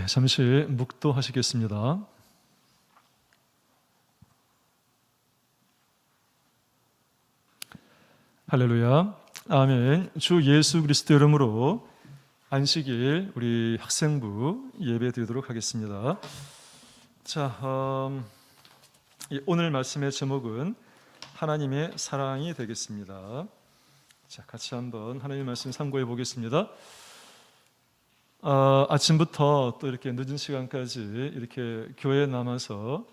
잠시 묵도하시겠습니다. 할렐루야, 아멘. 주 예수 그리스도 이름으로 안식일 우리 학생부 예배 드리도록 하겠습니다. 자, 오늘 말씀의 제목은 하나님의 사랑이 되겠습니다. 자, 같이 한번 하나님의 말씀 참고해 보겠습니다. 아침부터 또 이렇게 늦은 시간까지 이렇게 교회에 남아서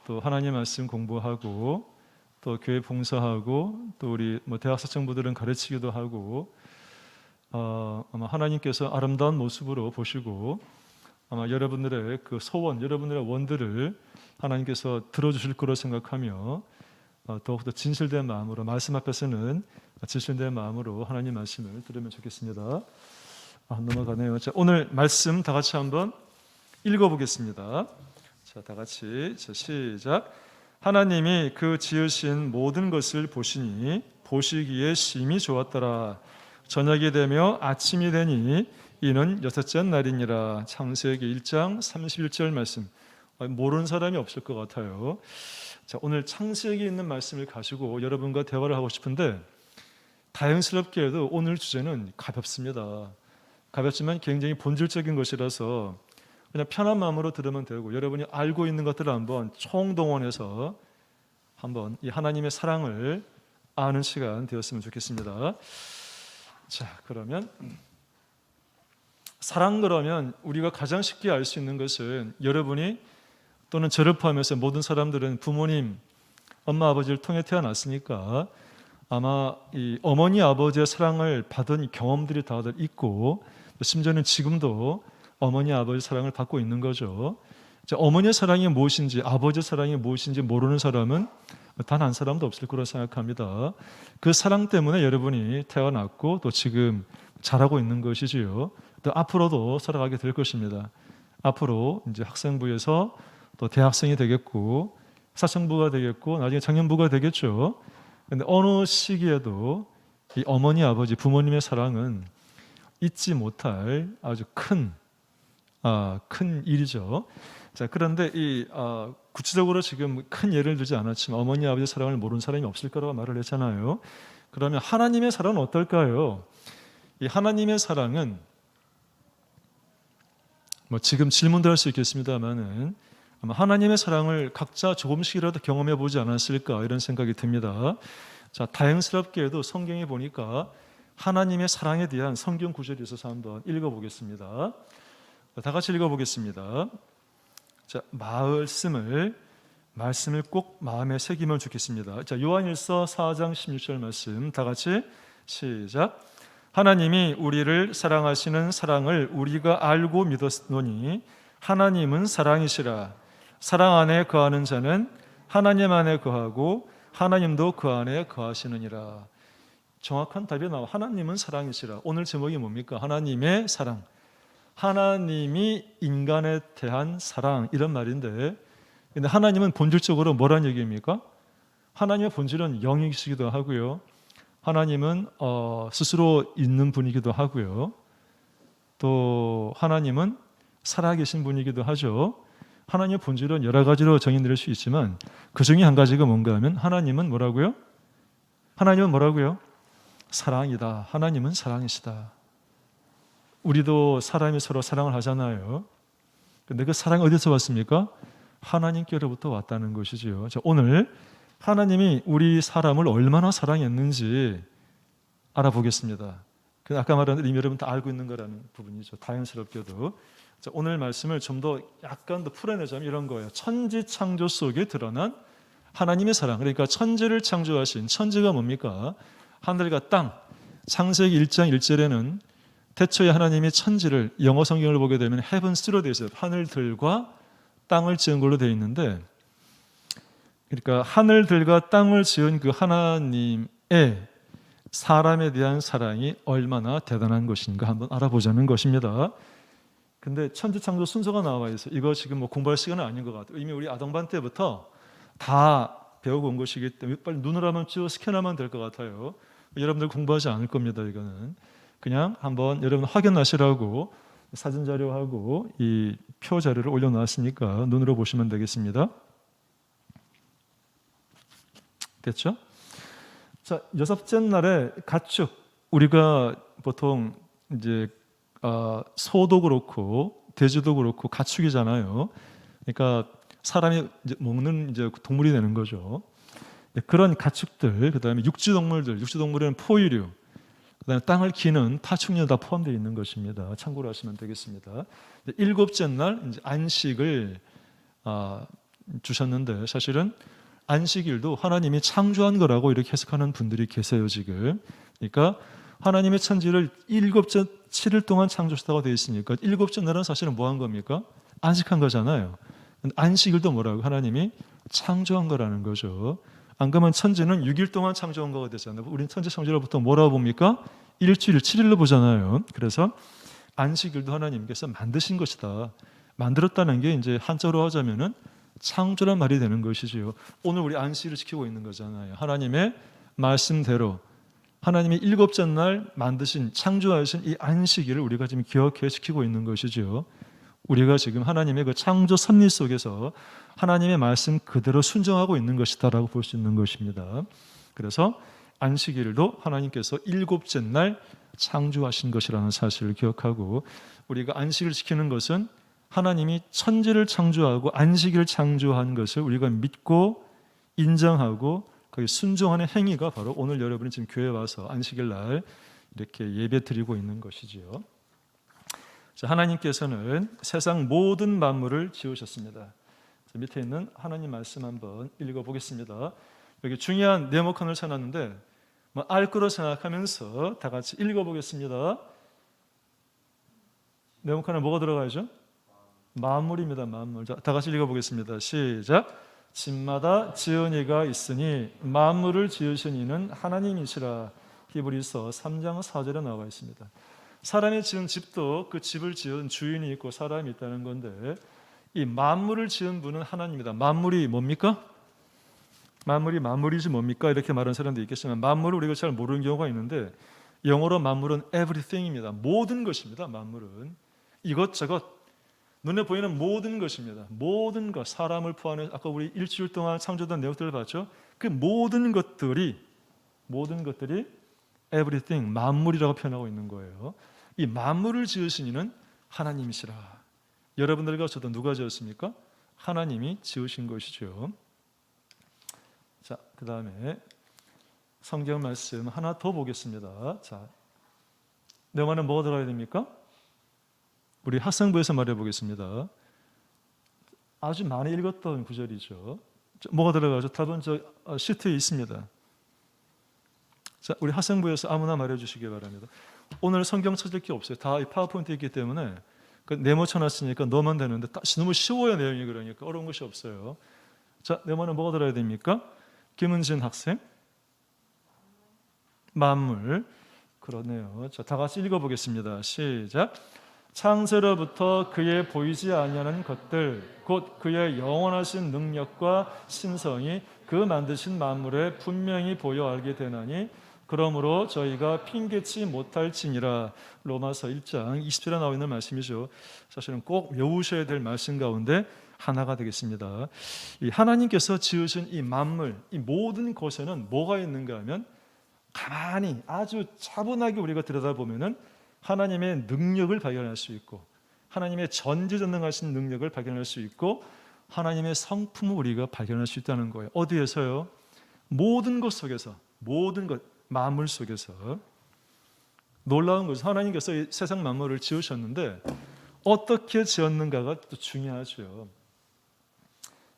또 하나님 말씀 공부하고 또 교회 봉사하고 또 우리 대학 사청부들은 가르치기도 하고 아마 하나님께서 아름다운 모습으로 보시고 아마 여러분들의 그 소원, 여러분들의 원들을 하나님께서 들어주실 거로 생각하며 더욱더 진실된 마음으로 말씀 앞에서는 진실된 마음으로 하나님 말씀을 들으면 좋겠습니다. 넘어가네요. 자, 오늘 말씀 다 같이 한번 읽어보겠습니다. 자, 다 같이 시작. 하나님이 그 지으신 모든 것을 보시니 보시기에 심히 좋았더라. 저녁이 되며 아침이 되니 이는 여섯째 날이니라. 창세기 1장 31절 말씀. 모르는 사람이 없을 것 같아요. 자, 오늘 창세기에 있는 말씀을 가지고 여러분과 대화를 하고 싶은데 다행스럽게도 오늘 주제는 가볍습니다. 가볍지만 굉장히 본질적인 것이라서 그냥 편한 마음으로 들으면 되고 여러분이 알고 있는 것들을 한번 총동원해서 한번 이 하나님의 사랑을 아는 시간 되었으면 좋겠습니다. 자, 그러면 사랑 그러면 우리가 가장 쉽게 알 수 있는 것은 여러분이 또는 저를 포함해서 모든 사람들은 부모님, 엄마, 아버지를 통해 태어났으니까 아마 이 어머니, 아버지의 사랑을 받은 경험들이 다들 있고 심지어는 지금도 어머니, 아버지 사랑을 받고 있는 거죠. 어머니의 사랑이 무엇인지 아버지의 사랑이 무엇인지 모르는 사람은 단 한 사람도 없을 거라 생각합니다. 그 사랑 때문에 여러분이 태어났고 또 지금 자라고 있는 것이지요. 또 앞으로도 살아가게 될 것입니다. 앞으로 이제 학생부에서 또 대학생이 되겠고 사청부가 되겠고 나중에 청년부가 되겠죠. 근데 어느 시기에도 이 어머니, 아버지, 부모님의 사랑은 잊지 못할 아주 큰 일이죠. 자, 그런데 이 구체적으로 지금 큰 예를 들지 않았지만 어머니, 아버지 사랑을 모르는 사람이 없을 거라고 말을 했잖아요. 그러면 하나님의 사랑은 어떨까요? 이 하나님의 사랑은 지금 질문도 할 수 있겠습니다만은 아마 하나님의 사랑을 각자 조금씩이라도 경험해 보지 않았을까 이런 생각이 듭니다. 자, 다행스럽게도 성경에 보니까 하나님의 사랑에 대한 성경 구절이 있어서 한번 읽어보겠습니다. 다 같이 읽어보겠습니다. 자, 말씀을 꼭 마음에 새기면 좋겠습니다. 자, 요한일서 4장 16절 말씀 다 같이 시작. 하나님이 우리를 사랑하시는 사랑을 우리가 알고 믿었노니 하나님은 사랑이시라. 사랑 안에 거하는 자는 하나님 안에 거하고 하나님도 그 안에 거하시느니라. 정확한 답이 나와. 하나님은 사랑이시라. 오늘 제목이 뭡니까? 하나님의 사랑. 하나님이 인간에 대한 사랑 이런 말인데 근데 하나님은 본질적으로 뭐란 얘기입니까? 하나님의 본질은 영이시기도 하고요. 하나님은 스스로 있는 분이기도 하고요. 또 하나님은 살아계신 분이기도 하죠. 하나님의 본질은 여러 가지로 정의 내릴 수 있지만 그 중에 한 가지가 뭔가 하면 하나님은 뭐라고요? 사랑이다. 하나님은 사랑이시다. 우리도 사람이 서로 사랑을 하잖아요. 근데 그 사랑이 어디서 왔습니까? 하나님께로부터 왔다는 것이지요. 자, 오늘 하나님이 우리 사람을 얼마나 사랑했는지 알아보겠습니다. 아까 말한 이미 여러분 다 알고 있는 거라는 부분이죠. 다행스럽게도. 자, 오늘 말씀을 좀 더 약간 더 풀어내자면 이런 거예요. 천지 창조 속에 드러난 하나님의 사랑. 그러니까 천지를 창조하신 천지가 뭡니까? 하늘과 땅. 창세기 1장 1절에는 태초에 하나님이 천지를 영어 성경을 보게 되면 heavens로 되어 있어요. 하늘들과 땅을 지은 걸로 되어 있는데 그러니까 하늘들과 땅을 지은 그 하나님의 사람에 대한 사랑이 얼마나 대단한 것인가 한번 알아보자는 것입니다. 근데 천지창조 순서가 나와 있어요. 이거 지금 공부할 시간은 아닌 것 같아요. 이미 우리 아동반 때부터 다 배우고 온 것이기 때문에 빨리 눈을 한번 쭉 스캔하면 될 것 같아요. 여러분들 공부하지 않을 겁니다. 이거는 그냥 한번 여러분 확인하시라고 사진 자료하고 이 표 자료를 올려놨으니까 눈으로 보시면 되겠습니다. 됐죠? 자, 여섯째 날에 가축, 우리가 보통 이제 소도 그렇고 돼지도 그렇고 가축이잖아요. 그러니까 사람이 이제 먹는 이제 동물이 되는 거죠. 그런 가축들, 그다음에 육지동물에는 포유류, 그다음에 땅을 기는 파충류 다 포함되어 있는 것입니다. 참고로 하시면 되겠습니다. 일곱째 날 이제 안식을 주셨는데 사실은 안식일도 하나님이 창조한 거라고 이렇게 해석하는 분들이 계세요 지금. 그러니까 하나님의 천지를 7일 동안 창조했다고 되어 있으니까 일곱째 날은 사실은 뭐 한 겁니까? 안식한 거잖아요. 안식일도 뭐라고? 하나님이 창조한 거라는 거죠. 안 그러면 천지는 6일 동안 창조한 거가 되잖아요. 우리는 천지 창조를 보통 뭐라고 봅니까? 일주일, 7일로 보잖아요. 그래서 안식일도 하나님께서 만드신 것이다. 만들었다는 게 이제 한자로 하자면은 창조란 말이 되는 것이지요. 오늘 우리 안식일을 지키고 있는 거잖아요. 하나님의 말씀대로 하나님이 일곱째 날 만드신 창조하신 이 안식일을 우리가 지금 기억해 지키고 있는 것이지요. 우리가 지금 하나님의 그 창조 섭리 속에서 하나님의 말씀 그대로 순종하고 있는 것이다라고 볼 수 있는 것입니다. 그래서 안식일도 하나님께서 일곱째 날 창조하신 것이라는 사실을 기억하고 우리가 안식을 지키는 것은 하나님이 천지를 창조하고 안식일을 창조한 것을 우리가 믿고 인정하고 거기 순종하는 행위가 바로 오늘 여러분이 지금 교회에 와서 안식일 날 이렇게 예배 드리고 있는 것이지요. 자, 하나님께서는 세상 모든 만물을 지으셨습니다. 자, 밑에 있는 하나님 말씀 한번 읽어보겠습니다. 여기 중요한 네모칸을 쳐놨는데 알 거로 생각하면서 다 같이 읽어보겠습니다. 네모칸에 뭐가 들어가야죠? 만물입니다. 만물. 자, 다 같이 읽어보겠습니다. 시작. 집마다 지은 이가 있으니 만물을 지으신 이는 하나님이시라. 히브리서 3장 4절에 나와 있습니다. 사람이 지은 집도 그 집을 지은 주인이 있고 사람이 있다는 건데 이 만물을 지은 분은 하나님입니다. 만물이 뭡니까? 만물이지 뭡니까? 이렇게 말하는 사람도 있겠지만 만물을 우리가 잘 모르는 경우가 있는데 영어로 만물은 everything입니다. 모든 것입니다. 만물은 이것저것 눈에 보이는 모든 것입니다. 모든 것, 사람을 포함해 아까 우리 일주일 동안 창조된 내용들을 봤죠. 그 모든 것들이 everything, 만물이라고 표현하고 있는 거예요. 이 만물을 지으신 이는 하나님이시라. 여러분들과 저도 누가 지었습니까? 하나님이 지으신 것이죠. 자, 그 다음에 성경 말씀 하나 더 보겠습니다. 자, 내만은 뭐가 들어가야 됩니까? 우리 학생부에서 말해 보겠습니다. 아주 많이 읽었던 구절이죠. 뭐가 들어가죠? 답은 저 시트에 있습니다. 자, 우리 학생부에서 아무나 말해 주시기 바랍니다. 오늘 성경 찾을 게 없어요. 다 파워포인트에 있기 때문에 네모 쳐놨으니까 넣으면 되는데 너무 쉬워요. 내용이 그러니까 어려운 것이 없어요. 자, 네모는 뭐가 들어야 됩니까? 김은진 학생. 만물. 그러네요. 자, 다 같이 읽어보겠습니다. 시작. 창세로부터 그의 보이지 아니하는 것들 곧 그의 영원하신 능력과 신성이 그 만드신 만물에 분명히 보여 알게 되나니 그러므로 저희가 핑계치 못할지니라. 로마서 1장 20절에 나와 있는 말씀이죠. 사실은 꼭 외우셔야 될 말씀 가운데 하나가 되겠습니다. 이 하나님께서 지으신 이 만물, 이 모든 것에는 뭐가 있는가 하면 가만히 아주 차분하게 우리가 들여다보면은 하나님의 능력을 발견할 수 있고 하나님의 전지전능하신 능력을 발견할 수 있고 하나님의 성품을 우리가 발견할 수 있다는 거예요. 어디에서요? 모든 것 속에서, 모든 것, 만물 속에서. 놀라운 것은 하나님께서 이 세상 만물을 지으셨는데 어떻게 지었는가가 또 중요하죠.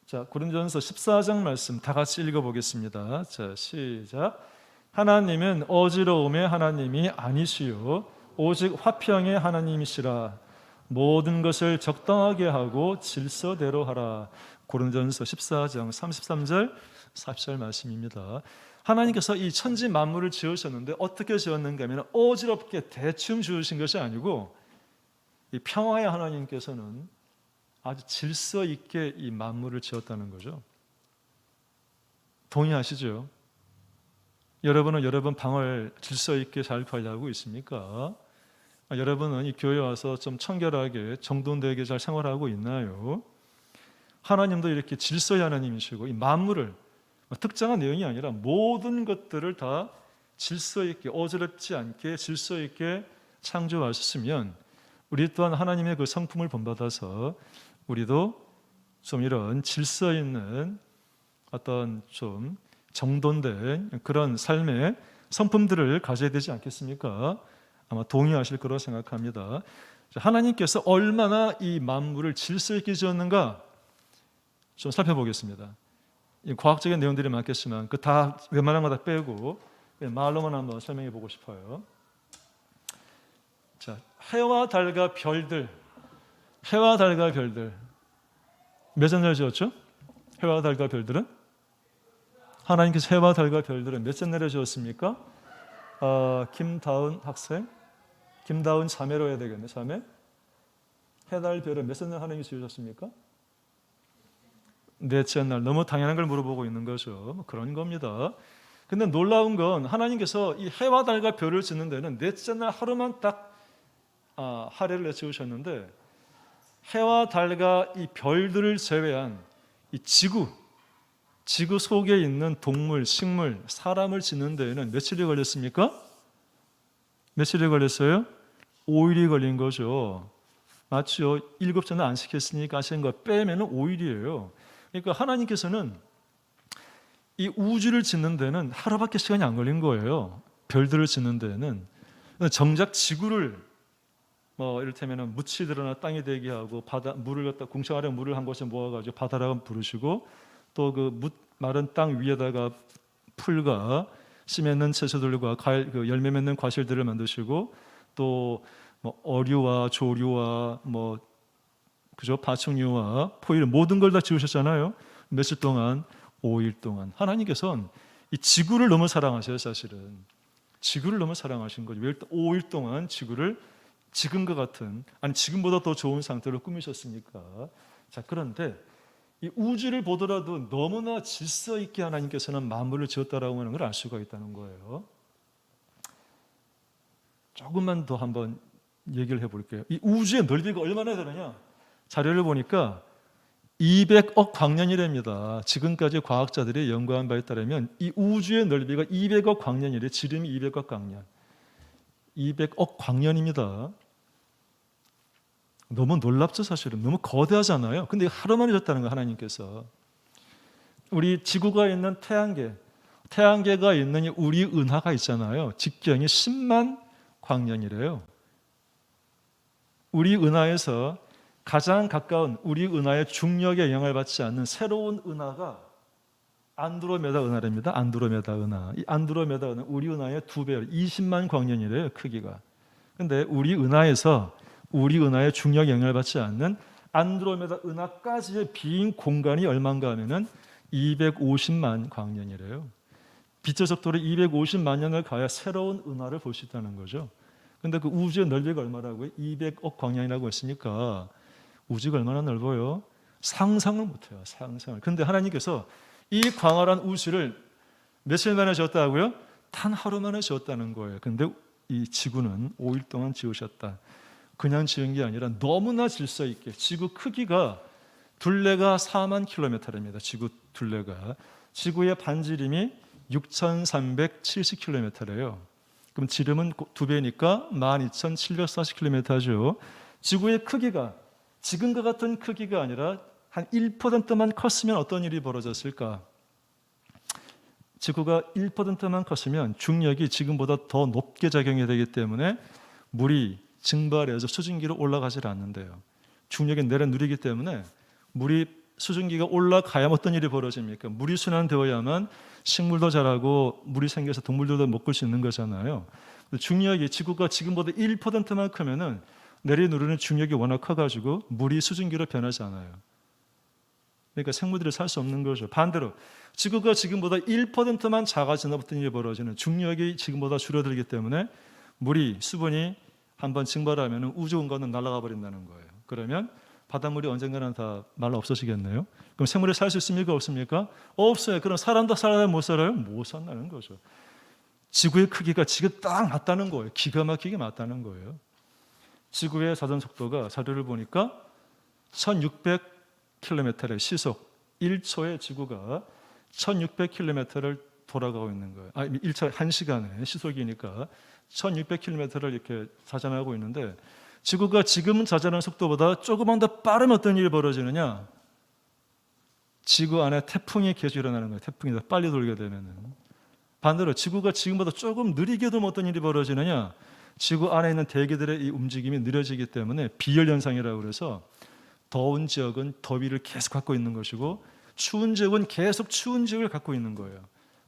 자, 고린도전서 14장 말씀 다 같이 읽어보겠습니다. 자, 시작. 하나님은 어지러움의 하나님이 아니시요 오직 화평의 하나님이시라. 모든 것을 적당하게 하고 질서대로 하라. 고린도전서 14장 33절 40절 말씀입니다. 하나님께서 이 천지 만물을 지으셨는데 어떻게 지었는가 하면 어지럽게 대충 지으신 것이 아니고 이 평화의 하나님께서는 아주 질서 있게 이 만물을 지었다는 거죠. 동의하시죠? 여러분은 여러분 방을 질서 있게 잘 관리하고 있습니까? 여러분은 이 교회 와서 좀 청결하게 정돈되게 잘 생활하고 있나요? 하나님도 이렇게 질서의 하나님이시고 이 만물을 특정한 내용이 아니라 모든 것들을 다 질서 있게 어지럽지 않게 질서 있게 창조하셨으면 우리 또한 하나님의 그 성품을 본받아서 우리도 좀 이런 질서 있는 어떤 좀 정돈된 그런 삶의 성품들을 가져야 되지 않겠습니까? 아마 동의하실 거라고 생각합니다. 하나님께서 얼마나 이 만물을 질서 있게 지었는가 좀 살펴보겠습니다. 과학적인 내용들이 많겠지만 그 다 웬만한 거 다 빼고 말로만 한번 설명해 보고 싶어요. 자, 해와 달과 별들 몇 째날 지었죠? 해와 달과 별들은 하나님께서 해와 달과 별들은 몇 째날에 지었습니까? 김다은 학생, 김다은 자매로 해야 되겠네. 자매. 해달 별은 몇 째날 하나님이 지으셨습니까? 넷째 날. 너무 당연한 걸 물어보고 있는 거죠. 그런 겁니다. 근데 놀라운 건 하나님께서 이 해와 달과 별을 짓는 데는 넷째 날 하루만 딱 할애를 내세우셨는데 해와 달과 이 별들을 제외한 이 지구 속에 있는 동물, 식물, 사람을 짓는 데에는 며칠이 걸렸습니까? 며칠이 걸렸어요? 5일이 걸린 거죠. 맞죠? 7째는 안 시켰으니까 하신 거 빼면 5일이에요. 그러니까 하나님께서는 이 우주를 짓는 데는 하루밖에 시간이 안 걸린 거예요. 별들을 짓는 데는. 정작 지구를 이를테면 묻이 드러나 땅이 되게 하고 물을 갖다 궁창 아래 물을 한 곳에 모아가지고 바다라고 부르시고 또 그 마른 땅 위에다가 풀과 씨 맺는 채소들과 그 열매 맺는 과실들을 만드시고 또 어류와 조류와 그죠? 파충류와 포일 모든 걸 다 지으셨잖아요. 며칠 동안 5일 동안 하나님께서는 이 지구를 너무 사랑하셔요. 사실은 지구를 너무 사랑하신 거죠. 왜 5일 동안 지구를 지금과 같은 아니 지금보다 더 좋은 상태로 꾸미셨습니까? 자, 그런데 이 우주를 보더라도 너무나 질서 있게 하나님께서는 만물을 지었다라고 하는 걸 알 수가 있다는 거예요. 조금만 더 한번 얘기를 해볼게요. 이 우주의 넓이가 얼마나 되느냐? 자료를 보니까 200억 광년이랍니다. 지금까지 과학자들이 연구한 바에 따르면 이 우주의 넓이가 200억 광년이래. 지름이 200억 광년. 200억 광년입니다. 너무 놀랍죠, 사실은. 너무 거대하잖아요. 근데 하루만에 졌다는 거예요, 하나님께서. 우리 지구가 있는 태양계가 있는 우리 은하가 있잖아요. 직경이 10만 광년이래요. 우리 은하에서 가장 가까운 우리 은하의 중력에 영향을 받지 않는 새로운 은하가 안드로메다 은하랍니다. 안드로메다 은하. 이 안드로메다 은하 우리 은하의 2배, 20만 광년이래요, 크기가. 근데 우리 은하의 중력에 영향을 받지 않는 안드로메다 은하까지의 빈 공간이 얼마인가 하면은 250만 광년이래요. 빛의 속도로 250만 년을 가야 새로운 은하를 볼 수 있다는 거죠. 근데 그 우주의 넓이가 얼마라고요? 200억 광년이라고 했으니까 우주가 얼마나 넓어요? 상상을 못해요. 상상을. 근데 하나님께서 이 광활한 우주를 며칠 만에 지었다고요? 단 하루 만에 지었다는 거예요. 근데 이 지구는 5일 동안 지으셨다. 그냥 지은 게 아니라 너무나 질서 있게. 지구 크기가 둘레가 4만 킬로미터랍니다. 지구 둘레가. 지구의 반지름이 6,370킬로미터래요. 그럼 지름은 2배니까 12,740킬로미터죠. 지구의 크기가 지금과 같은 크기가 아니라 한 1%만 컸으면 어떤 일이 벌어졌을까? 지구가 1%만 컸으면 중력이 지금보다 더 높게 작용이 되기 때문에 물이 증발해서 수증기로 올라가질 않는데요. 중력이 내려 누리기 때문에 물이 수증기가 올라가야 어떤 일이 벌어집니까? 물이 순환되어야만 식물도 자라고 물이 생겨서 동물들도 먹을 수 있는 거잖아요. 중력이 지구가 지금보다 1%만 크면은 내려누르는 중력이 워낙 커가지고 물이 수증기로 변하지 않아요. 그러니까 생물들이 살 수 없는 거죠. 반대로 지구가 지금보다 1%만 작아지는 어떤 일이 벌어지는 중력이 지금보다 줄어들기 때문에 물이 수분이 한번 증발하면 우주 공간은 날아가 버린다는 거예요. 그러면 바닷물이 언젠가는 다 말라 없어지겠네요. 그럼 생물이 살 수 있습니까? 없습니까? 없어요. 그럼 사람도 살아요? 못 살아요? 못 산다는 거죠. 지구의 크기가 지금 딱 맞다는 거예요. 기가 막히게 맞다는 거예요. 지구의 자전 속도가 자료를 보니까 1600km의 시속 1초에 지구가 1600km를 돌아가고 있는 거예요. 1초 1시간에 시속이니까 1600km를 이렇게 자전하고 있는데 지구가 지금 자전하는 속도보다 조금만 더 빠르면 어떤 일이 벌어지느냐? 지구 안에 태풍이 계속 일어나는 거예요. 태풍이 더 빨리 돌게 되면은. 반대로 지구가 지금보다 조금 느리게 돌면 어떤 일이 벌어지느냐? 지구 안에 있는 대기들의 이 움직임이 느려지기 때문에 비열 현상이라고 그래서 더운 지역은 더위를 계속 갖고 있는 것이고 추운 지역은 계속 추운 지역을 갖고 있는 거예요.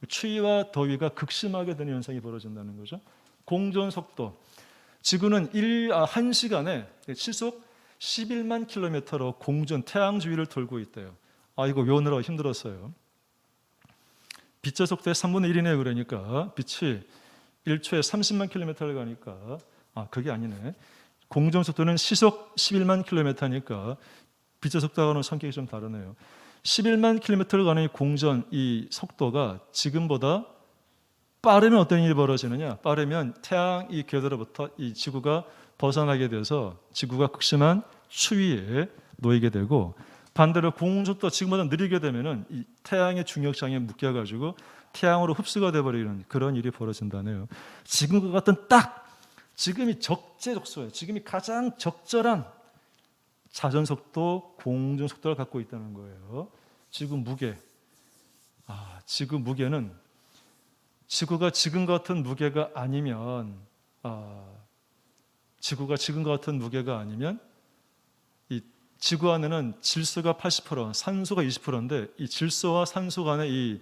추위와 더위가 극심하게 되는 현상이 벌어진다는 거죠. 공전 속도. 지구는 1시간에 시속 11만 킬로미터로 공전 태양 주위를 돌고 있대요. 이거 외우느라 힘들었어요. 빛의 속도의 3분의 1이네요. 그러니까 빛이 1초에 30만 킬로미터를 가니까 그게 아니네. 공전 속도는 시속 11만 킬로미터니까 빛의 속도와는 성격이 좀 다르네요. 11만 킬로미터를 가는 이 공전 이 속도가 지금보다 빠르면 어떤 일이 벌어지느냐? 빠르면 태양 이 궤도로부터 이 지구가 벗어나게 돼서 지구가 극심한 추위에 놓이게 되고 반대로 공전속도가 지금보다 느리게 되면은 이 태양의 중력장에 묶여가지고 태양으로 흡수가 돼버리는 그런 일이 벌어진다네요. 지금과 같은 지금이 적재적소예요. 지금이 가장 적절한 자전속도, 공전속도를 갖고 있다는 거예요. 지구 무게. 지구 무게는 지구가 지금 같은 무게가 아니면 이 지구 안에는 질소가 80%, 산소가 20%인데 이 질소와 산소 간의 이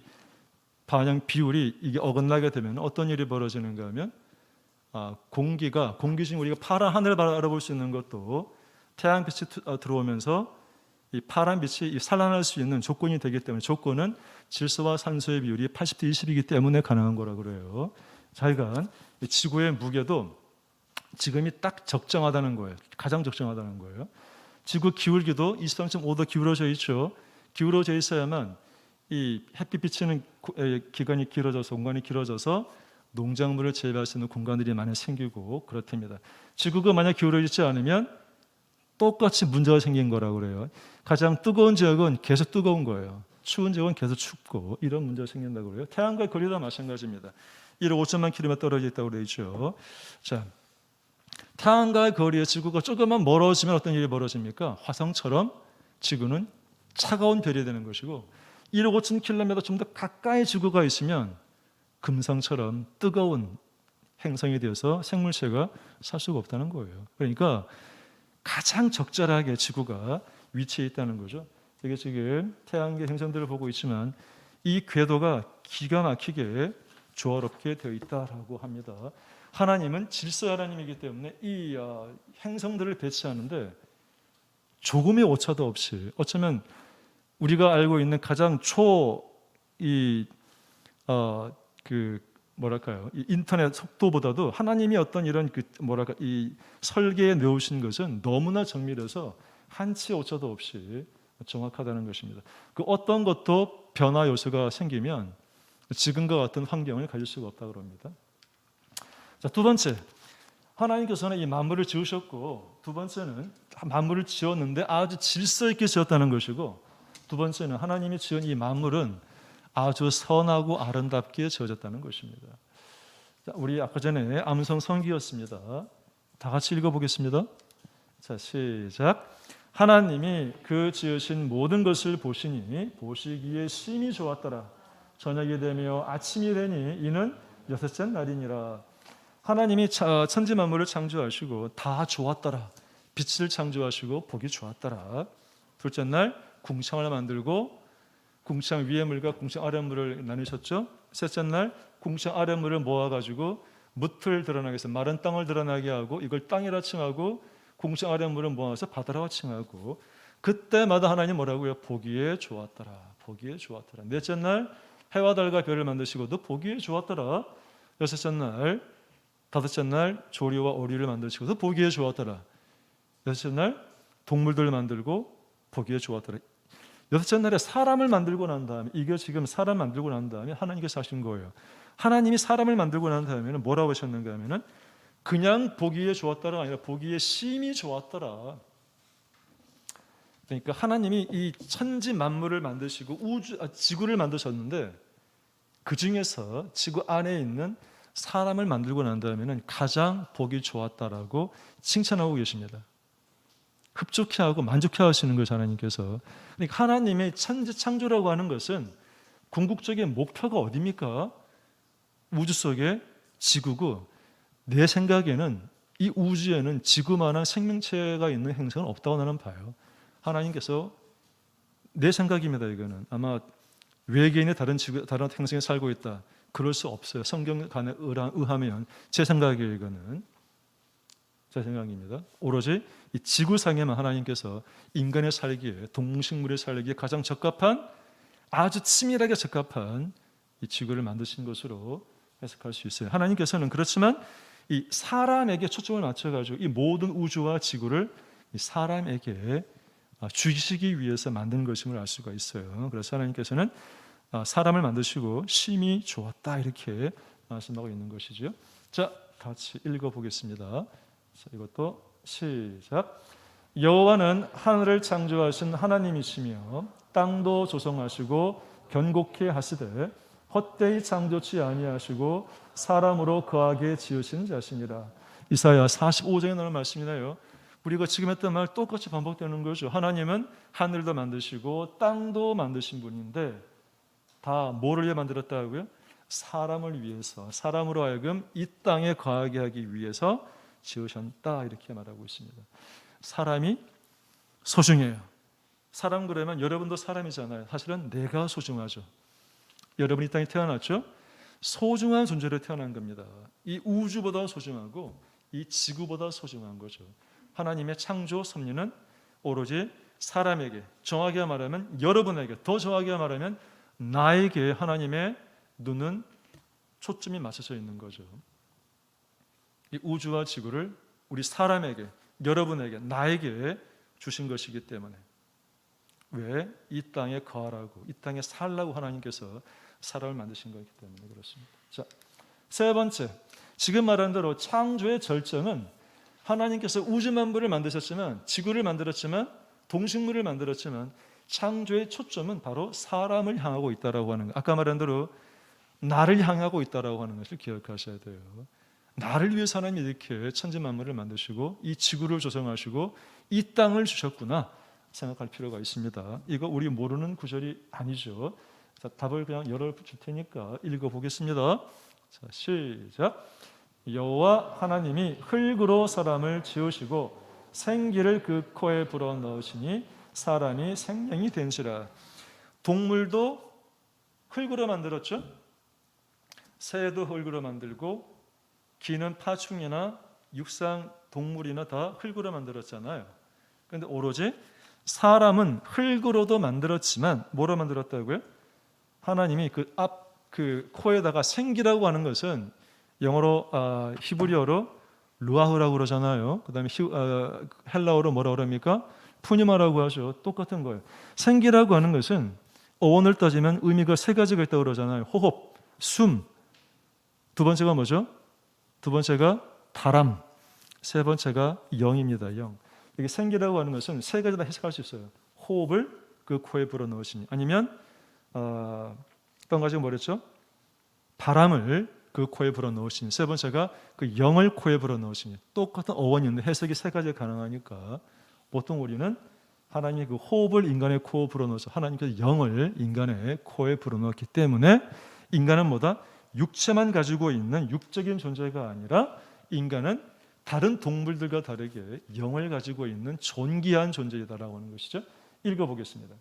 반영 비율이 이게 어긋나게 되면 어떤 일이 벌어지는가 하면 공기 중 우리가 파란 하늘을 바라볼 수 있는 것도 태양빛이 들어오면서 이 파란 빛이 산란할 수 있는 조건이 되기 때문에 조건은 질소와 산소의 비율이 80대 20이기 때문에 가능한 거라고 그래요. 자기간 지구의 무게도 지금이 딱 적정하다는 거예요. 가장 적정하다는 거예요. 지구 기울기도 23.5도 기울어져 있죠. 기울어져 있어야만 이 햇빛 비치는 기간이 길어져서 공간이 길어져서 농작물을 재배할 수 있는 공간들이 많이 생기고 그렇답니다. 지구가 만약 기울어져 있지 않으면 똑같이 문제가 생긴 거라고 그래요. 가장 뜨거운 지역은 계속 뜨거운 거예요. 추운 지역은 계속 춥고 이런 문제가 생긴다고 그래요. 태양과의 거리도 마찬가지입니다. 1억 5천만 킬로미터 떨어져 있다고 그러죠. 자, 태양과의 거리에 지구가 조금만 멀어지면 어떤 일이 벌어집니까? 화성처럼 지구는 차가운 별이 되는 것이고 1억 5천 킬로미터 좀 더 가까이 지구가 있으면 금성처럼 뜨거운 행성이 되어서 생물체가 살 수가 없다는 거예요. 그러니까 가장 적절하게 지구가 위치해 있다는 거죠. 이게 지금 태양계 행성들을 보고 있지만 이 궤도가 기가 막히게 조화롭게 되어 있다라고 합니다. 하나님은 질서 하나님이기 때문에 이 행성들을 배치하는데 조금의 오차도 없이 어쩌면 우리가 알고 있는 가장 이 인터넷 속도보다도 하나님이 어떤 이런 이 설계에 넣으신 것은 너무나 정밀해서 한치의 오차도 없이 정확하다는 것입니다. 그 어떤 것도 변화 요소가 생기면 지금과 같은 환경을 가질 수가 없다고 합니다. 자, 두 번째, 하나님께서는 이 만물을 지으셨고 두 번째는 만물을 지었는데 아주 질서 있게 지었다는 것이고 두 번째는 하나님이 지은 이 만물은 아주 선하고 아름답게 지어졌다는 것입니다. 자, 우리 아까 전에 암송 성기였습니다. 다 같이 읽어보겠습니다. 자, 시작. 하나님이 그 지으신 모든 것을 보시니 보시기에 심히 좋았더라. 저녁이 되며 아침이 되니 이는 여섯째 날이니라. 하나님이 천지 만물을 창조하시고 다 좋았더라. 빛을 창조하시고 보기 좋았더라. 둘째 날 궁창을 만들고 궁창 위의 물과 궁창 아래 물을 나누셨죠. 셋째 날 궁창 아래 물을 모아가지고 뭇을 드러나게 해서 마른 땅을 드러나게 하고 이걸 땅이라 칭하고 궁창 아래 물을 모아서 바다라고 칭하고 그때마다 하나님 뭐라고요? 보기에 좋았더라. 보기에 좋았더라. 넷째 날 해와 달과 별을 만드시고도 보기에 좋았더라. 여섯째 날 다섯째 날 조리와 오리를 만드시고도 보기에 좋았더라. 여섯째 날 동물들을 만들고 보기에 좋았더라. 여섯째 날에 사람을 만들고 난 다음에 이게 지금 사람 만들고 난 다음에 하나님께서 하신 거예요. 하나님이 사람을 만들고 난 다음에는 뭐라고 하셨는가 하면은 그냥 보기에 좋았다가 아니라 보기에 심히 좋았더라. 그러니까 하나님이 이 천지 만물을 만드시고 지구를 만드셨는데 그 중에서 지구 안에 있는 사람을 만들고 난 다음에는 가장 보기 좋았다라고 칭찬하고 계십니다. 흡족해하고 만족해하시는 것을 하나님께서. 그러니까 하나님의 천지 창조라고 하는 것은 궁극적인 목표가 어디입니까? 우주 속에 지구고, 내 생각에는 이 우주에는 지구만한 생명체가 있는 행성은 없다고 나는 봐요. 하나님께서, 내 생각입니다. 이거는 아마 외계인이 다른 행성에 살고 있다, 그럴 수 없어요. 성경간에 의하면. 제 생각이에요. 이거는 제 생각입니다. 오로지 이 지구상에만 하나님께서 인간의 살기에, 동식물의 살기에 가장 적합한, 아주 치밀하게 적합한 이 지구를 만드신 것으로 해석할 수 있어요. 하나님께서는 그렇지만 이 사람에게 초점을 맞춰가지고 이 모든 우주와 지구를 이 사람에게 주시기 위해서 만든 것임을 알 수가 있어요. 그래서 하나님께서는 사람을 만드시고 심히 좋았다, 이렇게 말씀하고 있는 것이죠. 자, 같이 읽어보겠습니다. 자, 이것도 시작. 여호와는 하늘을 창조하신 하나님이시며 땅도 조성하시고 견고케 하시되 헛되이 창조치 아니하시고 사람으로 거하게 지으신 자시니라. 이사야 45장에 나오는 말씀이네요. 우리가 지금 했던 말 똑같이 반복되는 거죠. 하나님은 하늘도 만드시고 땅도 만드신 분인데 다 뭐를 위해 만들었다고요? 사람을 위해서, 사람으로 하여금 이 땅에 거하게 하기 위해서 지으셨다, 이렇게 말하고 있습니다. 사람이 소중해요. 사람 그러면 여러분도 사람이잖아요. 사실은 내가 소중하죠. 여러분이 이 땅에 태어났죠? 소중한 존재로 태어난 겁니다. 이 우주보다 소중하고 이 지구보다 소중한 거죠. 하나님의 창조 섭리는 오로지 사람에게, 정확하게 말하면 여러분에게, 더 정확하게 말하면 나에게 하나님의 눈은 초점이 맞춰져 있는 거죠. 이 우주와 지구를 우리 사람에게, 여러분에게, 나에게 주신 것이기 때문에, 왜? 이 땅에 거하라고, 이 땅에 살라고 하나님께서 사람을 만드신 거기 때문에 그렇습니다. 자, 세 번째, 지금 말한 대로 창조의 절정은 하나님께서 우주 만물을 만드셨지만, 지구를 만들었지만, 동식물을 만들었지만 창조의 초점은 바로 사람을 향하고 있다라고 하는 것. 아까 말한 대로 나를 향하고 있다라고 하는 것을 기억하셔야 돼요. 나를 위해서 하나님이 이렇게 천지 만물을 만드시고 이 지구를 조성하시고 이 땅을 주셨구나 생각할 필요가 있습니다. 이거 우리 모르는 구절이 아니죠. 자, 답을 그냥 열어줄 테니까 읽어보겠습니다. 자, 시작. 여호와 하나님이 흙으로 사람을 지으시고 생기를 그 코에 불어넣으시니 사람이 생명이 된지라. 동물도 흙으로 만들었죠. 새도 흙으로 만들고 기는 파충이나 육상 동물이나 다 흙으로 만들었잖아요. 그런데 오로지 사람은 흙으로도 만들었지만 뭐로 만들었다고요? 하나님이 그 코에다가 생기라고 하는 것은 영어로 히브리어로 루아흐라고 그러잖아요. 그다음에 헬라어로 뭐라고 그럽니까? 푸뉴마라고 하죠. 똑같은 거예요. 생기라고 하는 것은 어원을 따지면 의미가 세 가지가 있다고 그러잖아요. 호흡, 숨. 두 번째가 뭐죠? 두 번째가 바람. 세 번째가 영입니다. 영. 이게 생기라고 하는 것은 세 가지 다 해석할 수 있어요. 호흡을 그 코에 불어넣으시니, 아니면 어떤 가지가 뭐랬죠? 바람을 그 코에 불어넣으시니, 세 번째가 그 영을 코에 불어넣으시니. 똑같은 어원이 있는데 해석이 세 가지가 가능하니까 보통 우리는 하나님이 그 호흡을 인간의 코에 불어넣어서 하나님께서 영을 인간의 코에 불어넣었기 때문에 인간은 뭐다? 육체만 가지고 있는 육적인 존재가 아니라 인간은 다른 동물들과 다르게 영을 가지고 있는 존귀한 존재이다라고 하는 것이죠. 읽어보겠습니다.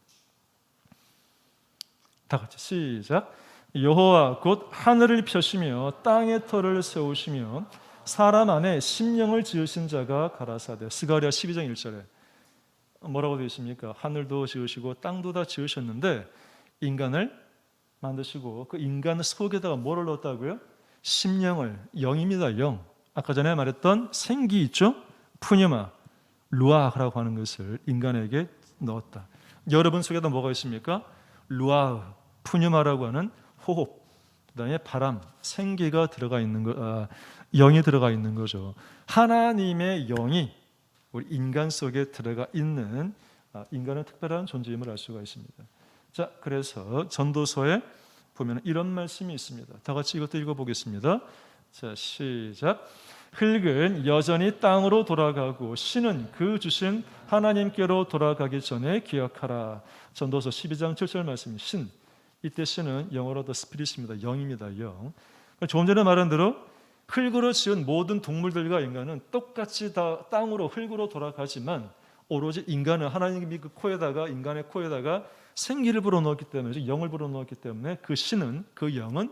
다 같이 시작. 여호와 곧 하늘을 펴시며 땅의 터를 세우시며 사람 안에 심령을 지으신 자가 가라사대. 스가랴 12장 1절에 뭐라고 되어 있습니까? 하늘도 지으시고 땅도 다 지으셨는데 인간을 만드시고 그 인간 속에다가 뭐를 넣었다고요? 심령을, 영입니다. 영. 아까 전에 말했던 생기 있죠? 푸뉴마, 루아흐라고 하는 것을 인간에게 넣었다. 여러분 속에다 뭐가 있습니까? 루아흐, 푸뉴마라고 하는 호흡, 그다음에 바람, 생기가 들어가 있는 영이 들어가 있는 거죠. 하나님의 영이 우리 인간 속에 들어가 있는 인간은 특별한 존재임을 알 수가 있습니다. 자, 그래서 전도서에 보면 이런 말씀이 있습니다. 다 같이 이것도 읽어보겠습니다. 자, 시작. 흙은 여전히 땅으로 돌아가고 신은 그 주신 하나님께로 돌아가기 전에 기억하라. 전도서 12장 7절 말씀이 신. 이때 신은 영어로 더 스피릿입니다. 영입니다. 영. 조금 전에 말한 대로 흙으로 지은 모든 동물들과 인간은 똑같이 다 땅으로 흙으로 돌아가지만 오로지 인간은 하나님이 그 코에다가 인간의 코에다가 생기를 불어넣었기 때문에 영을 불어넣었기 때문에 그 신은 그 영은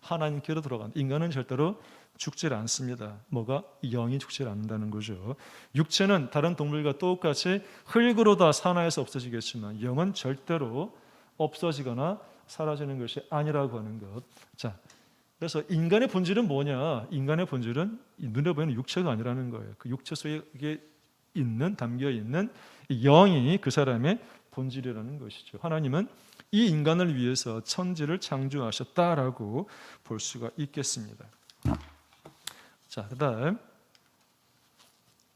하나님께로 돌아간다. 인간은 절대로 죽지 않습니다. 뭐가? 영이 죽지 않는다는 거죠. 육체는 다른 동물과 똑같이 흙으로 다 산화해서 없어지겠지만 영은 절대로 없어지거나 사라지는 것이 아니라고 하는 것. 자, 그래서 인간의 본질은 뭐냐? 인간의 본질은 눈에 보이는 육체가 아니라는 거예요. 그 육체 속에 담겨 있는 영이 그 사람의 본질이라는 것이죠. 하나님은 이 인간을 위해서 천지를 창조하셨다라고 볼 수가 있겠습니다. 자,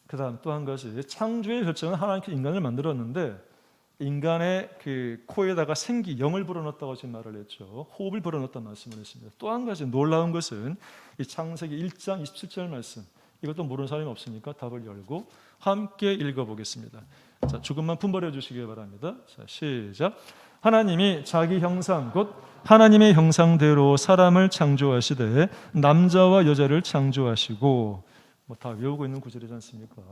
그다음 또 한 가지, 창조의 결정은 하나님께서 인간을 만들었는데 인간의 그 코에다가 생기, 영을 불어넣었다고 지금 말을 했죠. 호흡을 불어넣었다는 말씀을 했습니다. 또 한 가지 놀라운 것은 이 창세기 1장 27절 말씀. 이것도 모르는 사람이 없으니까 답을 열고 함께 읽어보겠습니다. 자, 조금만 분발해 주시기 바랍니다. 자, 시작. 하나님이 자기 형상 곧 하나님의 형상대로 사람을 창조하시되 남자와 여자를 창조하시고, 뭐 다 외우고 있는 구절이지 않습니까?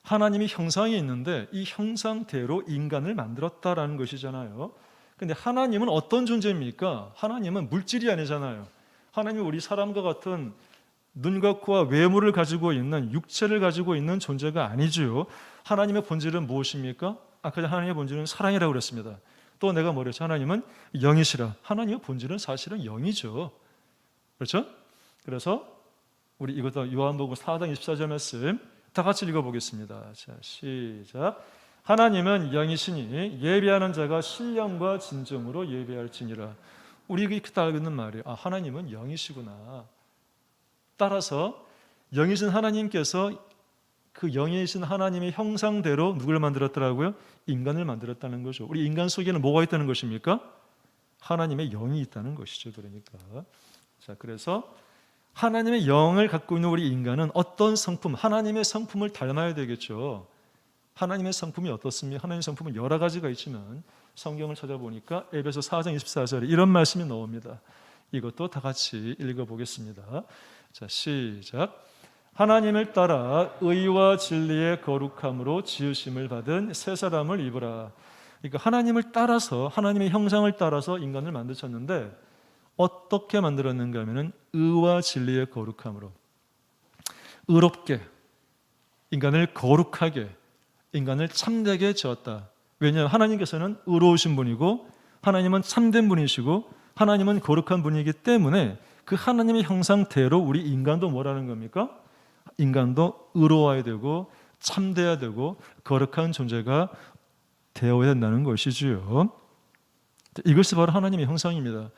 하나님이 형상이 있는데 이 형상대로 인간을 만들었다라는 것이잖아요. 근데 하나님은 어떤 존재입니까? 하나님은 물질이 아니잖아요. 하나님은 우리 사람과 같은 눈과 코와 외모를 가지고 있는, 육체를 가지고 있는 존재가 아니죠. 하나님의 본질은 무엇입니까? 아까 하나님의 본질은 사랑이라고 그랬습니다. 또 내가 뭐랬죠? 하나님은 영이시라. 하나님의 본질은 사실은 영이죠. 그렇죠? 그래서 우리 이것도 요한복음 4장 24절 말씀 다 같이 읽어보겠습니다. 자, 시작. 하나님은 영이시니 예배하는 자가 신령과 진정으로 예배할지니라. 우리 이렇게 다 알고 있는 말이에요. 하나님은 영이시구나. 따라서 영이신 하나님께서 그 영이신 하나님의 형상대로 누구를 만들었더라고요? 인간을 만들었다는 거죠. 우리 인간 속에는 뭐가 있다는 것입니까? 하나님의 영이 있다는 것이죠. 그러니까 자, 그래서 하나님의 영을 갖고 있는 우리 인간은 어떤 성품, 하나님의 성품을 닮아야 되겠죠. 하나님의 성품이 어떻습니까? 하나님의 성품은 여러 가지가 있지만 성경을 찾아보니까 에베소 4장 24절에 이런 말씀이 나옵니다. 이것도 다 같이 읽어보겠습니다. 자, 시작. 하나님을 따라 의와 진리의 거룩함으로 지으심을 받은 새 사람을 입으라. 그러니까 하나님을 따라서, 하나님의 형상을 따라서 인간을 만드셨는데 어떻게 만들었는가 하면은 의와 진리의 거룩함으로, 의롭게, 인간을 거룩하게, 인간을 참되게 지었다. 왜냐하면 하나님께서는 의로우신 분이고 하나님은 참된 분이시고 하나님은 거룩한 분이기 때문에 그 하나님의 형상대로 우리 인간도 뭐라는 겁니까? 인간도 의로워야 되고 참돼야 되고 거룩한 존재가 되어야 된다는 것이지요. 이것이 바로 하나님의 형상입니다.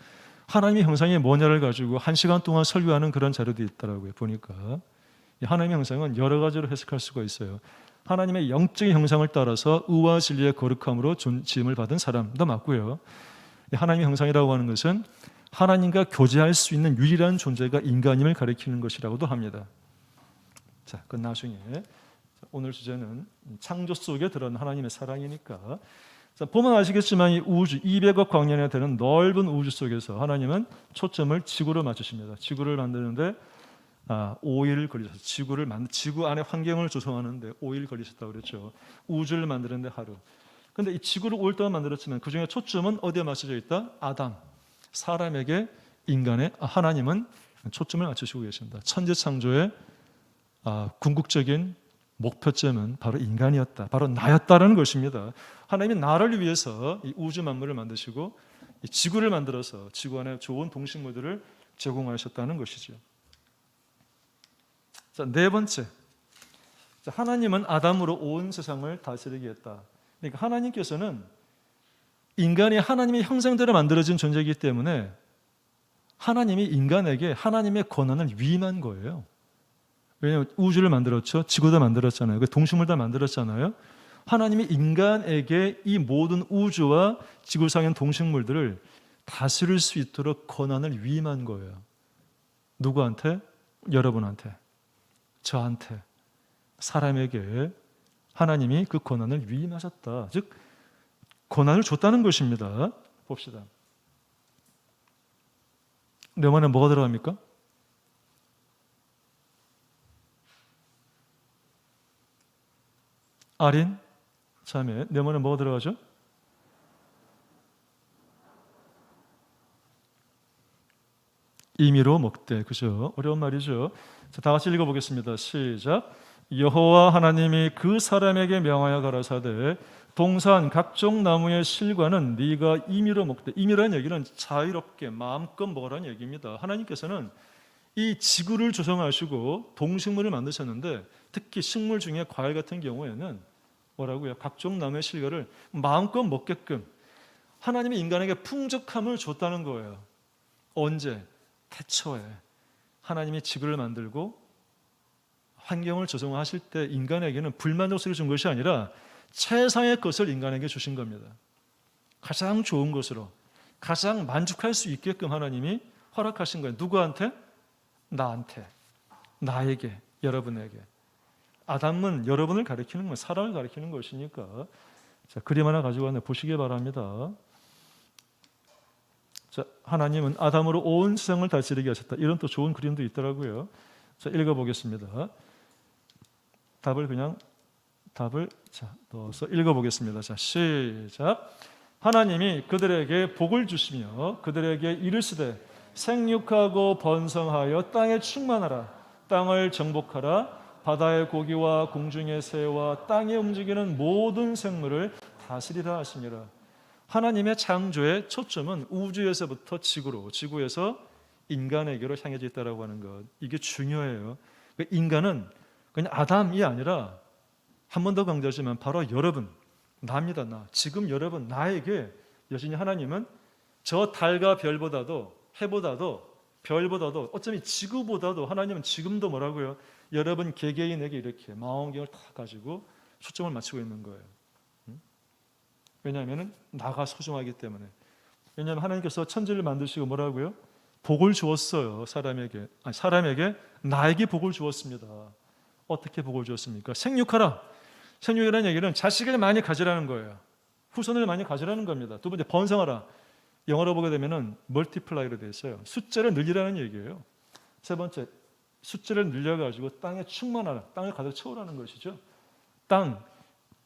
하나님의 형상이 뭐냐를 가지고 1시간 동안 설교하는 그런 자료도 있더라고요. 보니까 하나님의 형상은 여러 가지로 해석할 수가 있어요. 하나님의 영적인 형상을 따라서 의와 진리의 거룩함으로 지음을 받은 사람도 맞고요. 하나님의 형상이라고 하는 것은 하나님과 교제할 수 있는 유일한 존재가 인간임을 가리키는 것이라고도 합니다. 자, 그건 나중에. 오늘 주제는 창조 속에 들어간 하나님의 사랑이니까. 자, 보면 아시겠지만 이 우주 200억 광년에 되는 넓은 우주 속에서 하나님은 초점을 지구로 맞추십니다. 지구를 만드는데 5일 걸리셨어요. 지구 안에 환경을 조성하는데 5일 걸리셨다고 그랬죠. 우주를 만드는데 하루. 근데 이 지구를 5일 동안 만들었지만 그 중에 초점은 어디에 맞춰져 있다? 아담, 사람에게, 인간의, 하나님은 초점을 맞추시고 계십니다. 천지 창조의 궁극적인 목표점은 바로 인간이었다, 바로 나였다라는 것입니다. 하나님이 나를 위해서 이 우주 만물을 만드시고 이 지구를 만들어서 지구 안에 좋은 동식물들을 제공하셨다는 것이죠. 자, 네 번째, 하나님은 아담으로 온 세상을 다스리게 했다. 그러니까 하나님께서는 인간이 하나님의 형상대로 만들어진 존재이기 때문에 하나님이 인간에게 하나님의 권한을 위임한 거예요. 왜냐하면 우주를 만들었죠. 지구도 만들었잖아요. 동식물도 만들었잖아요. 하나님이 인간에게 이 모든 우주와 지구상의 동식물들을 다스릴 수 있도록 권한을 위임한 거예요. 누구한테? 여러분한테, 저한테, 사람에게 하나님이 그 권한을 위임하셨다. 즉 권한을 줬다는 것입니다. 봅시다. 내 말에 뭐가 들어갑니까? 아린, 자매, 내 말에 뭐가 들어가죠? 임의로 먹되, 그죠? 어려운 말이죠. 자, 다 같이 읽어보겠습니다. 시작. 여호와 하나님이 그 사람에게 명하여 가라사대 동산 각종 나무의 실과는 네가 임의로 먹되. 임의라는 얘기는 자유롭게 마음껏 먹으라는 얘기입니다. 하나님께서는 이 지구를 조성하시고 동식물을 만드셨는데 특히 식물 중에 과일 같은 경우에는 뭐라고요? 각종 나무의 실과를 마음껏 먹게끔 하나님이 인간에게 풍족함을 줬다는 거예요. 언제? 태초에 하나님이 지구를 만들고 환경을 조성하실 때 인간에게는 불만족스러워 준 것이 아니라 최상의 것을 인간에게 주신 겁니다. 가장 좋은 것으로 가장 만족할 수 있게끔 하나님이 허락하신 거예요. 누구한테? 나한테, 나에게, 여러분에게. 아담은 여러분을 가리키는 거예요. 사람을 가리키는 것이니까. 자, 그림 하나 가지고 왔는데 보시기 바랍니다. 자, 하나님은 아담으로 온 세상을 다스리게 하셨다. 이런 또 좋은 그림도 있더라고요. 자, 읽어보겠습니다. 답을 넣어서 읽어보겠습니다. 자, 시작. 하나님이 그들에게 복을 주시며 그들에게 이르시되 생육하고 번성하여 땅에 충만하라. 땅을 정복하라. 바다의 고기와 공중의 새와 땅에 움직이는 모든 생물을 다스리라 하시니라. 하나님의 창조의 초점은 우주에서부터 지구로, 지구에서 인간에게로 향해져 있다고 하는 것. 이게 중요해요. 인간은 그냥 아담이 아니라 한 번 더 강조하지만 바로 여러분, 나입니다. 나. 지금 여러분, 나에게 여전히 하나님은 저 달과 별보다도 해보다도 별보다도 어쩌면 지구보다도 하나님은 지금도 뭐라고요? 여러분 개개인에게 이렇게 망원경을 다 가지고 초점을 맞추고 있는 거예요. 왜냐하면 나가 소중하기 때문에. 왜냐하면 하나님께서 천지를 만드시고 뭐라고요? 복을 주었어요. 사람에게 나에게 복을 주었습니다. 어떻게 복을 주었습니까? 생육하라. 생육이라는 얘기는 자식을 많이 가지라는 거예요. 후손을 많이 가지라는 겁니다. 두 번째, 번성하라. 영어로 보게 되면은 멀티플라이로 되어 있어요. 숫자를 늘리라는 얘기예요. 세 번째, 숫자를 늘려가지고 땅에 충만하라. 땅을 가득 채우라는 것이죠. 땅,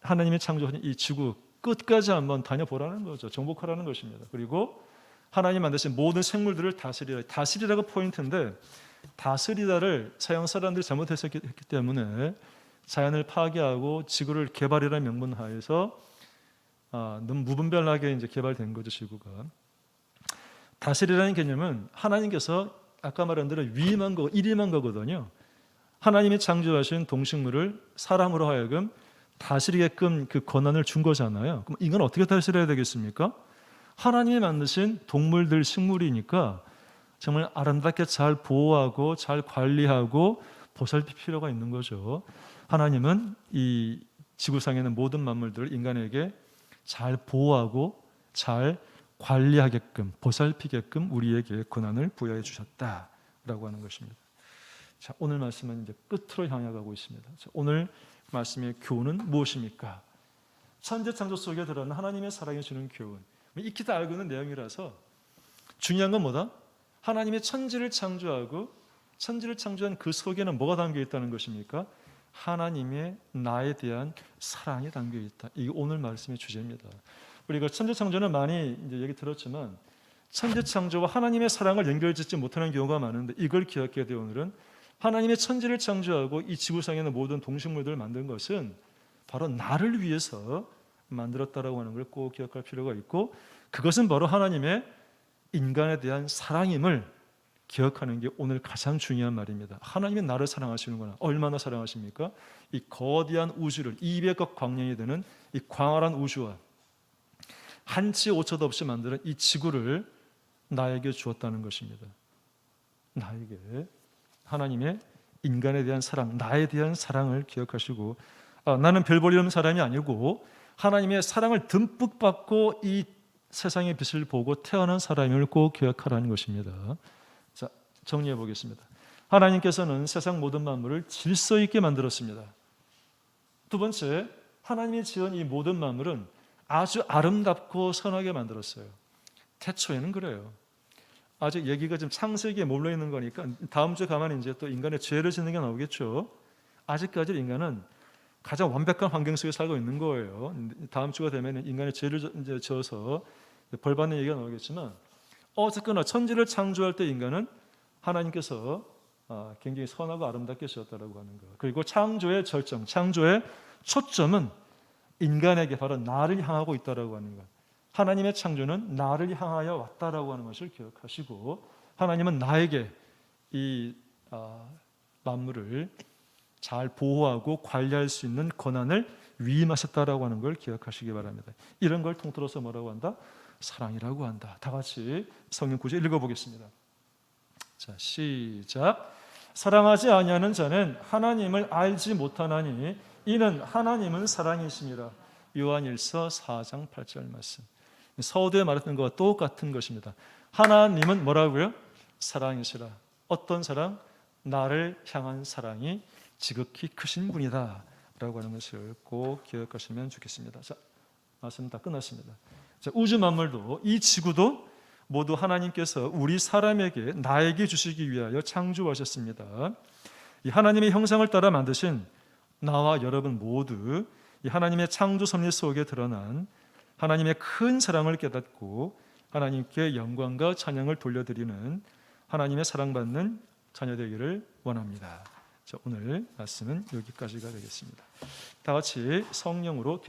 하나님이 창조한 이 지구 끝까지 한번 다녀보라는 거죠. 정복하라는 것입니다. 그리고 하나님 만드신 모든 생물들을 다스리라. 다스리라가 포인트인데 다스리다를 서양 사람들이 잘못했기 때문에 자연을 파괴하고 지구를 개발이라는 명분 하에서 너무 무분별하게 이제 개발된 거죠. 지구가. 다스리라는 개념은 하나님께서 아까 말한 대로 위임한 거, 일임한 거거든요. 하나님이 창조하신 동식물을 사람으로 하여금 다스리게끔 그 권한을 준 거잖아요. 그럼 인간은 어떻게 다스려야 되겠습니까? 하나님이 만드신 동물들, 식물이니까 정말 아름답게 잘 보호하고 잘 관리하고 보살필 필요가 있는 거죠. 하나님은 이 지구상에는 모든 만물들을 인간에게 잘 보호하고 잘 관리하게끔 보살피게끔 우리에게 권한을 부여해 주셨다라고 하는 것입니다. 자, 오늘 말씀은 이제 끝으로 향해가고 있습니다. 자, 오늘 말씀의 교훈은 무엇입니까? 천재 창조 속에 들어있는 하나님의 사랑이 주는 교훈. 익히 다 알고 있는 내용이라서 중요한 건 뭐다? 하나님의 천지를 창조하고 천지를 창조한 그 속에는 뭐가 담겨 있다는 것입니까? 하나님의 나에 대한 사랑이 담겨 있다. 이게 오늘 말씀의 주제입니다. 우리가 천지 창조는 많이 이제 얘기 들었지만 천지 창조와 하나님의 사랑을 연결짓지 못하는 경우가 많은데 이걸 기억해야 돼요. 오늘은 하나님의 천지를 창조하고 이 지구상에 있는 모든 동식물들을 만든 것은 바로 나를 위해서 만들었다라고 하는 걸 꼭 기억할 필요가 있고 그것은 바로 하나님의 인간에 대한 사랑임을 기억하는 게 오늘 가장 중요한 말입니다. 하나님이 나를 사랑하시는구나. 얼마나 사랑하십니까? 이 거대한 우주를 200억 광년이 되는 이 광활한 우주와 한치 오차도 없이 만드는 이 지구를 나에게 주었다는 것입니다. 나에게 하나님의 인간에 대한 사랑, 나에 대한 사랑을 기억하시고 나는 별 볼 일 없는 사람이 아니고 하나님의 사랑을 듬뿍 받고 이 세상의 빛을 보고 태어난 사람임을 꼭 기억하라는 것입니다. 자, 정리해 보겠습니다. 하나님께서는 세상 모든 만물을 질서 있게 만들었습니다. 두 번째, 하나님이 지은 이 모든 만물은 아주 아름답고 선하게 만들었어요. 태초에는 그래요. 아직 얘기가 지금 창세기에 몰려 있는 거니까 다음 주에 가면 이제 또 인간의 죄를 짓는 게 나오겠죠. 아직까지 인간은 가장 완벽한 환경 속에 살고 있는 거예요. 다음 주가 되면 인간의 죄를 이제 지어서 벌 받는 얘기가 나오겠지만 어쨌거나 천지를 창조할 때 인간은 하나님께서 굉장히 선하고 아름답게 지었다라고 하는 거. 그리고 창조의 절정, 창조의 초점은 인간에게 바로 나를 향하고 있다라고 하는 것. 하나님의 창조는 나를 향하여 왔다라고 하는 것을 기억하시고 하나님은 나에게 이 만물을 잘 보호하고 관리할 수 있는 권한을 위임하셨다라고 하는 걸 기억하시기 바랍니다. 이런 걸 통틀어서 뭐라고 한다? 사랑이라고 한다. 다 같이 성경 구절 읽어보겠습니다. 자, 시작. 사랑하지 아니하는 자는 하나님을 알지 못하나니 이는 하나님은 사랑이심이라. 요한일서 4장 8절 말씀. 서두에 말했던 것과 똑같은 것입니다. 하나님은 뭐라고요? 사랑이시라. 어떤 사랑? 나를 향한 사랑이 지극히 크신 분이다 라고 하는 것을 꼭 기억하시면 좋겠습니다. 자, 말씀 다 끝났습니다. 자, 우주 만물도 이 지구도 모두 하나님께서 우리 사람에게 나에게 주시기 위하여 창조하셨습니다. 이 하나님의 형상을 따라 만드신 나와 여러분 모두 이 하나님의 창조 섭리 속에 드러난 하나님의 큰 사랑을 깨닫고 하나님께 영광과 찬양을 돌려드리는 하나님의 사랑받는 자녀 되기를 원합니다. 자, 오늘 말씀은 여기까지가 되겠습니다. 다 같이 성령으로